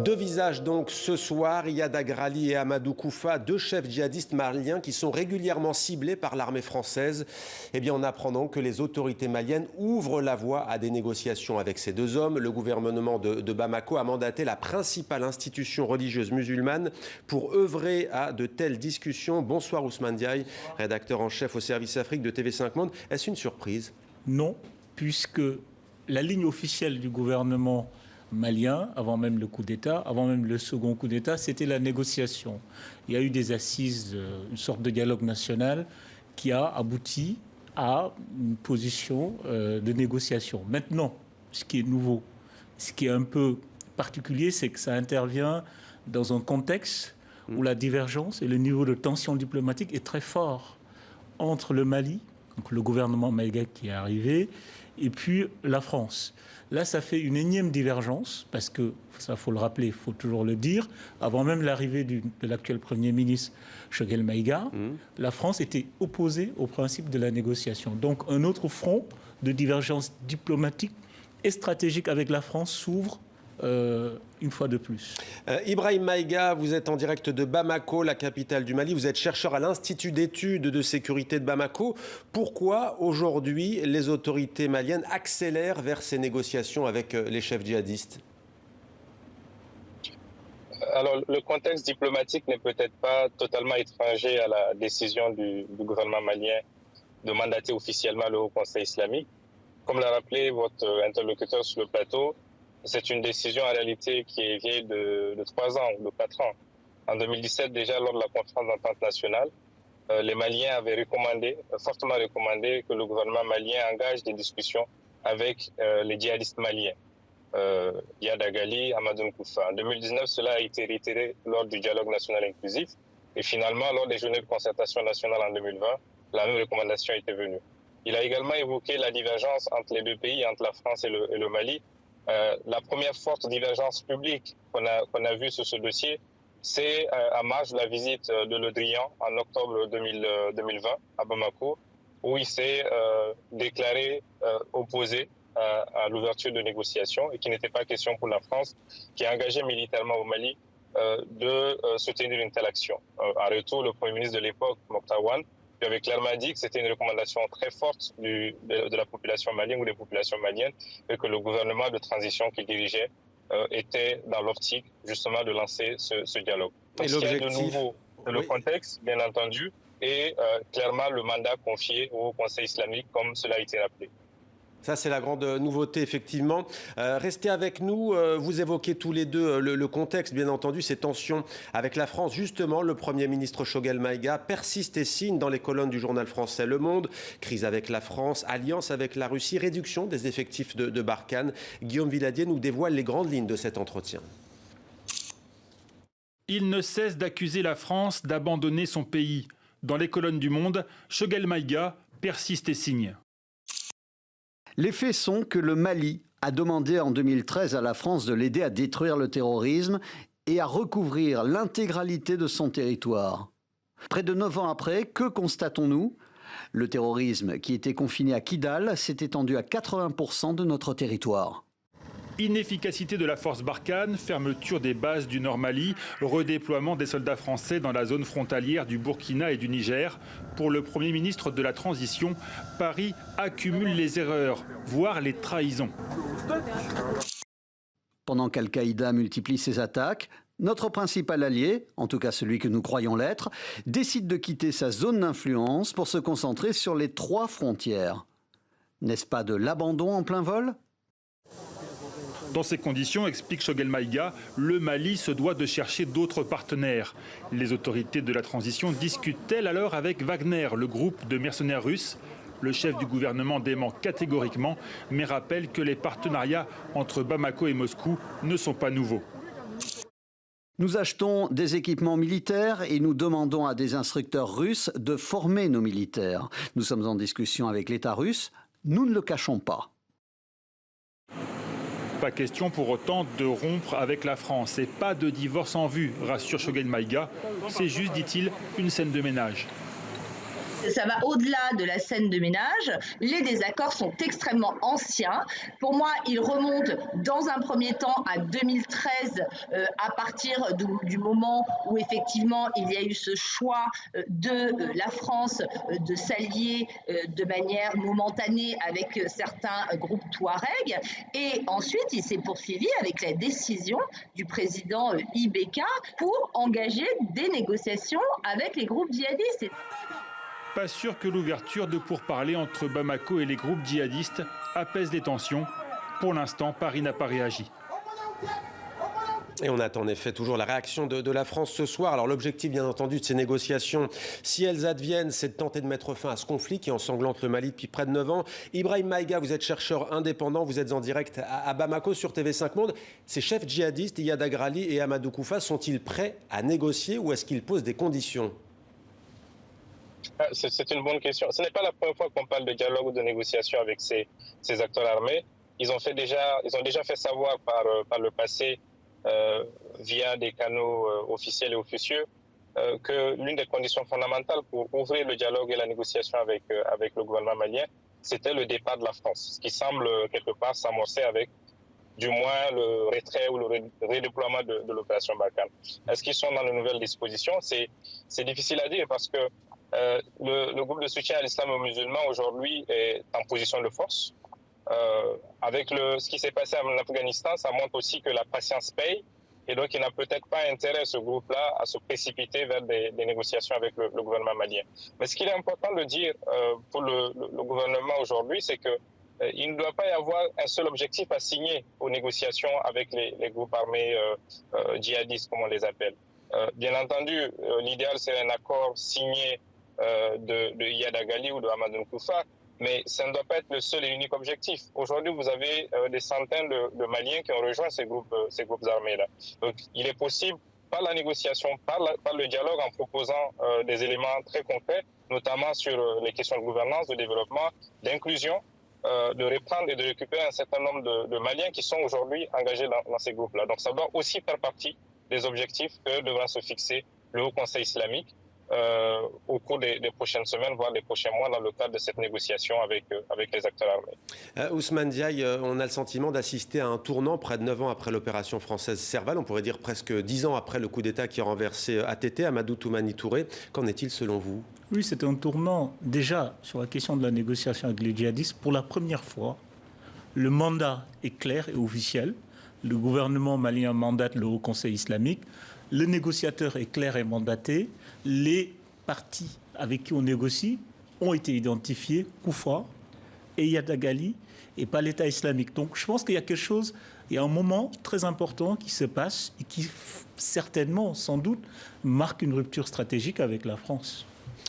Deux visages donc ce soir, Iyad Agrali et Amadou Koufa, deux chefs djihadistes maliens qui sont régulièrement ciblés par l'armée française. Eh bien, on apprend donc que les autorités maliennes ouvrent la voie à des négociations avec ces deux hommes. Le gouvernement de Bamako a mandaté la principale institution religieuse musulmane pour œuvrer à de telles discussions. Bonsoir Ousmane Diaye, rédacteur en chef au service Afrique de TV5 Monde. Est-ce une surprise? Non, puisque la ligne officielle du gouvernement malien, avant même le coup d'État, avant même le second coup d'État, c'était la négociation. Il y a eu des assises, une sorte de dialogue national qui a abouti à une position de négociation. Maintenant, ce qui est nouveau, ce qui est un peu particulier, c'est que ça intervient dans un contexte où la divergence et le niveau de tension diplomatique est très fort entre le Mali, donc le gouvernement malien qui est arrivé, et puis la France. Là, ça fait une énième divergence, parce que, ça faut le rappeler, il faut toujours le dire, avant même l'arrivée de l'actuel Premier ministre Choguel Maïga, la France était opposée au principe de la négociation. Donc un autre front de divergence diplomatique et stratégique avec la France s'ouvre une fois de plus. Ibrahim Maïga, vous êtes en direct de Bamako, la capitale du Mali. Vous êtes chercheur à l'Institut d'études de sécurité de Bamako. Pourquoi aujourd'hui les autorités maliennes accélèrent vers ces négociations avec les chefs djihadistes? Alors, le contexte diplomatique n'est peut-être pas totalement étranger à la décision du gouvernement malien de mandater officiellement le Haut Conseil islamique. Comme l'a rappelé votre interlocuteur sur le plateau, c'est une décision en réalité qui est vieille de 3 ans ou de 4 ans. En 2017, déjà lors de la conférence d'entente nationale, les Maliens avaient fortement recommandé que le gouvernement malien engage des discussions avec les djihadistes maliens, Iyad Agrali, Amadou Koufa. En 2019, cela a été réitéré lors du dialogue national inclusif. Et finalement, lors des journées de concertation nationale en 2020, la même recommandation était venue. Il a également évoqué la divergence entre les deux pays, entre la France et le Mali. La première forte divergence publique qu'on a vue sur ce dossier, c'est à marge de la visite de Le Drian en octobre 2020 à Bamako, où il s'est déclaré opposé à l'ouverture de négociations et qu'il n'était pas question pour la France, qui est engagée militairement au Mali, de soutenir une telle action. En retour, le Premier ministre de l'époque, Mokhtar Ouane, lui avait clairement dit que c'était une recommandation très forte de la population malienne ou des populations maliennes et que le gouvernement de transition qu'il dirigeait était dans l'optique justement de lancer ce dialogue. Donc, ce qu'il y a de nouveau, c'est le contexte, bien entendu, et clairement le mandat confié au Conseil islamique, comme cela a été rappelé. Ça, c'est la grande nouveauté, effectivement. Restez avec nous. Vous évoquez tous les deux le contexte, bien entendu, ces tensions avec la France. Justement, le Premier ministre Choguel Maïga persiste et signe dans les colonnes du journal français Le Monde. Crise avec la France, alliance avec la Russie, réduction des effectifs de Barkhane. Guillaume Villadier nous dévoile les grandes lignes de cet entretien. Il ne cesse d'accuser la France d'abandonner son pays. Dans les colonnes du Monde, Choguel Maïga persiste et signe. Les faits sont que le Mali a demandé en 2013 à la France de l'aider à détruire le terrorisme et à recouvrir l'intégralité de son territoire. Près de 9 ans après, que constatons-nous? Le terrorisme qui était confiné à Kidal s'est étendu à 80% de notre territoire. Inefficacité de la force Barkhane, fermeture des bases du Nord Mali, redéploiement des soldats français dans la zone frontalière du Burkina et du Niger. Pour le Premier ministre de la Transition, Paris accumule les erreurs, voire les trahisons. Pendant qu'Al-Qaïda multiplie ses attaques, notre principal allié, en tout cas celui que nous croyons l'être, décide de quitter sa zone d'influence pour se concentrer sur les 3 frontières. N'est-ce pas de l'abandon en plein vol ? Dans ces conditions, explique Choguel Maïga, le Mali se doit de chercher d'autres partenaires. Les autorités de la transition discutent-elles alors avec Wagner, le groupe de mercenaires russes? Le chef du gouvernement dément catégoriquement, mais rappelle que les partenariats entre Bamako et Moscou ne sont pas nouveaux. Nous achetons des équipements militaires et nous demandons à des instructeurs russes de former nos militaires. Nous sommes en discussion avec l'État russe, nous ne le cachons pas. Pas question pour autant de rompre avec la France et pas de divorce en vue, rassure Choguel Maïga. C'est juste, dit-il, une scène de ménage. Ça va au-delà de la scène de ménage. Les désaccords sont extrêmement anciens. Pour moi, ils remontent dans un premier temps à 2013, à partir du moment où effectivement il y a eu ce choix de la France de s'allier de manière momentanée avec certains groupes Touareg. Et ensuite, il s'est poursuivi avec la décision du président Ibeka pour engager des négociations avec les groupes djihadistes. Pas sûr que l'ouverture de pourparlers entre Bamako et les groupes djihadistes apaise les tensions. Pour l'instant, Paris n'a pas réagi. Et on attend en effet toujours la réaction de la France ce soir. Alors l'objectif bien entendu de ces négociations, si elles adviennent, c'est de tenter de mettre fin à ce conflit qui ensanglante le Mali depuis près de 9 ans. Ibrahim Maïga, vous êtes chercheur indépendant, vous êtes en direct à Bamako sur TV5 Monde. Ces chefs djihadistes, Iyad Agrali et Amadou Koufa, sont-ils prêts à négocier ou est-ce qu'ils posent des conditions ? C'est une bonne question. Ce n'est pas la première fois qu'on parle de dialogue ou de négociation avec ces acteurs armés. Ils ont déjà fait savoir par le passé, via des canaux officiels et officieux, que l'une des conditions fondamentales pour ouvrir le dialogue et la négociation avec le gouvernement malien, c'était le départ de la France, ce qui semble quelque part s'amorcer avec du moins le retrait ou le redéploiement de l'opération Barkhane. Est-ce qu'ils sont dans de nouvelles dispositions? C'est difficile à dire parce que le groupe de soutien à l'islam et aux musulmans aujourd'hui est en position de force. Avec ce qui s'est passé en Afghanistan, ça montre aussi que la patience paye et donc il n'a peut-être pas intérêt, ce groupe-là, à se précipiter vers des négociations avec le gouvernement malien. Mais ce qu'il est important de dire pour le gouvernement aujourd'hui, c'est que il ne doit pas y avoir un seul objectif à signer aux négociations avec les groupes armés djihadistes, comme on les appelle. Bien entendu, l'idéal c'est un accord signé de Iyad Agrali ou de Amadou Koufa, mais ça ne doit pas être le seul et unique objectif. Aujourd'hui, vous avez des centaines de Maliens qui ont rejoint ces groupes armés-là. Donc, il est possible, par la négociation, par le dialogue, en proposant des éléments très concrets, notamment sur les questions de gouvernance, de développement, d'inclusion, de reprendre et de récupérer un certain nombre de Maliens qui sont aujourd'hui engagés dans ces groupes-là. Donc, ça doit aussi faire partie des objectifs que devra se fixer le Haut Conseil islamique au cours des prochaines semaines, voire des prochains mois, dans le cadre de cette négociation avec les acteurs armés. Ousmane Diaye, on a le sentiment d'assister à un tournant près de 9 ans après l'opération française Serval, on pourrait dire presque 10 ans après le coup d'État qui a renversé ATT, Amadou Toumani Touré. Qu'en est-il selon vous? Oui, c'est un tournant. Déjà, sur la question de la négociation avec les djihadistes, pour la première fois, le mandat est clair et officiel. Le gouvernement malien mandate le Haut Conseil islamique. Le négociateur est clair et mandaté. Les partis avec qui on négocie ont été identifiés, Koufa, Iyad Agrali et pas l'État islamique. Donc je pense qu'il y a quelque chose, il y a un moment très important qui se passe et qui certainement, sans doute, marque une rupture stratégique avec la France.